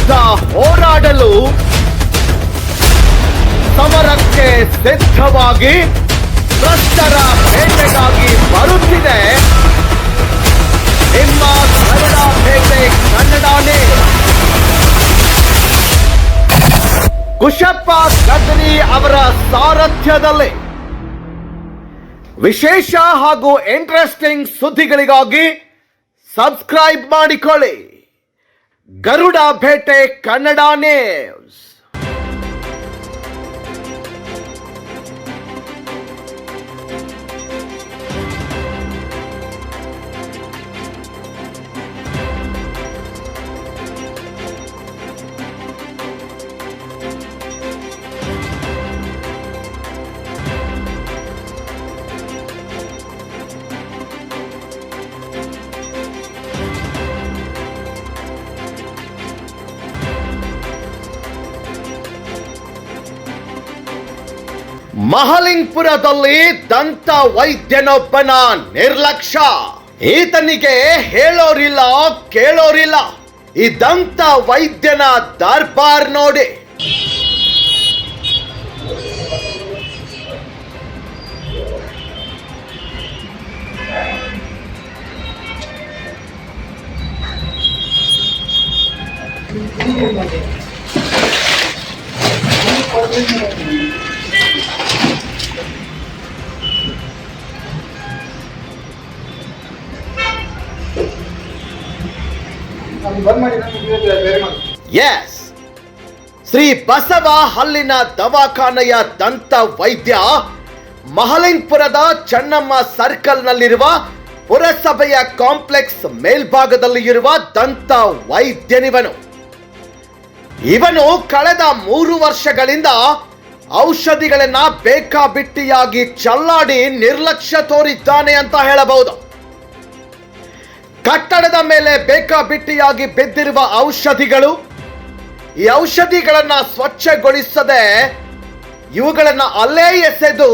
ವಿರುದ್ಧ ಹೋರಾಡಲು ಸಮರಕ್ಕೆ ಸಿದ್ಧವಾಗಿ ಭ್ರಷ್ಟರ ಬೇಟೆಗಾಗಿ ಬರುತ್ತಿದೆ ನಿಮ್ಮ ಗರುಡ ಬೇಟೆ ಕನ್ನಡ ನ್ಯೂಸ್. ಕುಶಪ್ಪ ಕದರಿ ಅವರ ಸಾರಥ್ಯದಲ್ಲಿ ವಿಶೇಷ ಹಾಗೂ ಇಂಟ್ರೆಸ್ಟಿಂಗ್ ಸುದ್ದಿಗಳಿಗಾಗಿ ಸಬ್ಸ್ಕ್ರೈಬ್ ಮಾಡಿಕೊಳ್ಳಿ ಗರುಡ ಬೇಟೆ ಕನ್ನಡ ನ್ಯೂಸ್. ಮಹಲಿಂಗಪುರದಲ್ಲಿ ದಂತ ವೈದ್ಯನೊಬ್ಬನ ನಿರ್ಲಕ್ಷ್ಯ. ಈತನಿಗೆ ಹೇಳೋರಿಲ್ಲ ಕೇಳೋರಿಲ್ಲ. ಈ ದಂತ ವೈದ್ಯನ ದರ್ಬಾರ್ ನೋಡಿ. ಎಸ್, ಶ್ರೀ ಬಸವ ಹಲ್ಲಿನ ದವಾಖಾನೆಯ ದಂತ ವೈದ್ಯ ಮಹಲಿಂಗಪುರದ ಚೆನ್ನಮ್ಮ ಸರ್ಕಲ್ ನಲ್ಲಿರುವ ಪುರಸಭೆಯ ಕಾಂಪ್ಲೆಕ್ಸ್ ಮೇಲ್ಭಾಗದಲ್ಲಿ ಇರುವ ದಂತ ವೈದ್ಯನಿವನು. ಇವನು ಕಳೆದ 3 ವರ್ಷಗಳಿಂದ ಔಷಧಿಗಳನ್ನ ಬೇಕಾಬಿಟ್ಟಿಯಾಗಿ ಚಲ್ಲಾಡಿ ನಿರ್ಲಕ್ಷ್ಯ ತೋರಿದ್ದಾನೆ ಅಂತ ಹೇಳಬಹುದು. ಕಟ್ಟಡದ ಮೇಲೆ ಬೇಕಾಬಿಟ್ಟಿಯಾಗಿ ಬಿದ್ದಿರುವ ಔಷಧಿಗಳು, ಈ ಔಷಧಿಗಳನ್ನ ಸ್ವಚ್ಛಗೊಳಿಸದೆ ಇವುಗಳನ್ನ ಅಲ್ಲೇ ಎಸೆದು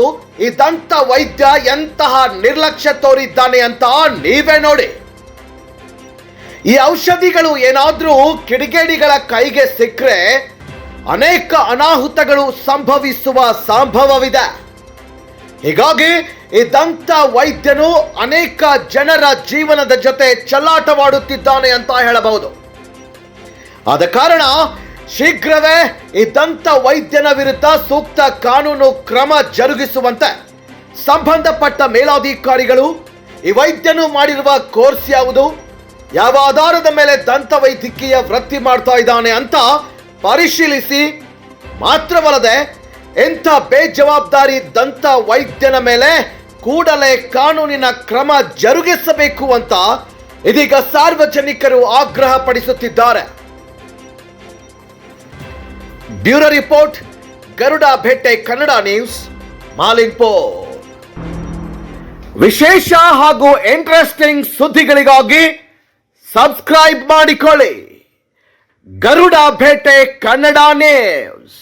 ಈ ದಂತ ವೈದ್ಯ ಎಂತಹ ನಿರ್ಲಕ್ಷ್ಯ ತೋರಿದ್ದಾನೆ ಅಂತ ನೀವೇ ನೋಡಿ. ಈ ಔಷಧಿಗಳು ಏನಾದ್ರೂ ಕಿಡಿಗೇಡಿಗಳ ಕೈಗೆ ಸಿಕ್ಕರೆ ಅನೇಕ ಅನಾಹುತಗಳು ಸಂಭವಿಸುವ ಸಂಭವವಿದೆ. ಹೀಗಾಗಿ ಈ ದಂತ ವೈದ್ಯನು ಅನೇಕ ಜನರ ಜೀವನದ ಜೊತೆ ಚೆಲ್ಲಾಟವಾಡುತ್ತಿದ್ದಾನೆ ಅಂತ ಹೇಳಬಹುದು. ಆದ ಕಾರಣ ಶೀಘ್ರವೇ ಈ ದಂತ ವೈದ್ಯನ ವಿರುದ್ಧ ಸೂಕ್ತ ಕಾನೂನು ಕ್ರಮ ಜರುಗಿಸುವಂತೆ ಸಂಬಂಧಪಟ್ಟ ಮೇಲಾಧಿಕಾರಿಗಳು ಈ ವೈದ್ಯನು ಮಾಡಿರುವ ಕೋರ್ಸ್ ಯಾವುದು, ಯಾವ ಆಧಾರದ ಮೇಲೆ ದಂತ ವೈದ್ಯಕೀಯ ವೃತ್ತಿ ಮಾಡ್ತಾ ಇದ್ದಾನೆ ಅಂತ ಪರಿಶೀಲಿಸಿ, ಮಾತ್ರವಲ್ಲದೆ ಇಂಥ ಬೇಜವಾಬ್ದಾರಿ ದಂತ ವೈದ್ಯನ ಮೇಲೆ ಕೂಡಲೇ ಕಾನೂನಿನ ಕ್ರಮ ಜರುಗಿಸಬೇಕು ಅಂತ ಇದೀಗ ಸಾರ್ವಜನಿಕರು ಆಗ್ರಹ ಪಡಿಸುತ್ತಿದ್ದಾರೆ. ಬ್ಯೂರೋ ರಿಪೋರ್ಟ್, ಗರುಡ ಬೇಟೆ ಕನ್ನಡ ನ್ಯೂಸ್, ಮಹಲಿಂಗಪುರ. ವಿಶೇಷ ಹಾಗೂ ಇಂಟ್ರೆಸ್ಟಿಂಗ್ ಸುದ್ದಿಗಳಿಗಾಗಿ ಸಬ್ಸ್ಕ್ರೈಬ್ ಮಾಡಿಕೊಳ್ಳಿ ಗರುಡ ಬೇಟೆ ಕನ್ನಡ ನ್ಯೂಸ್.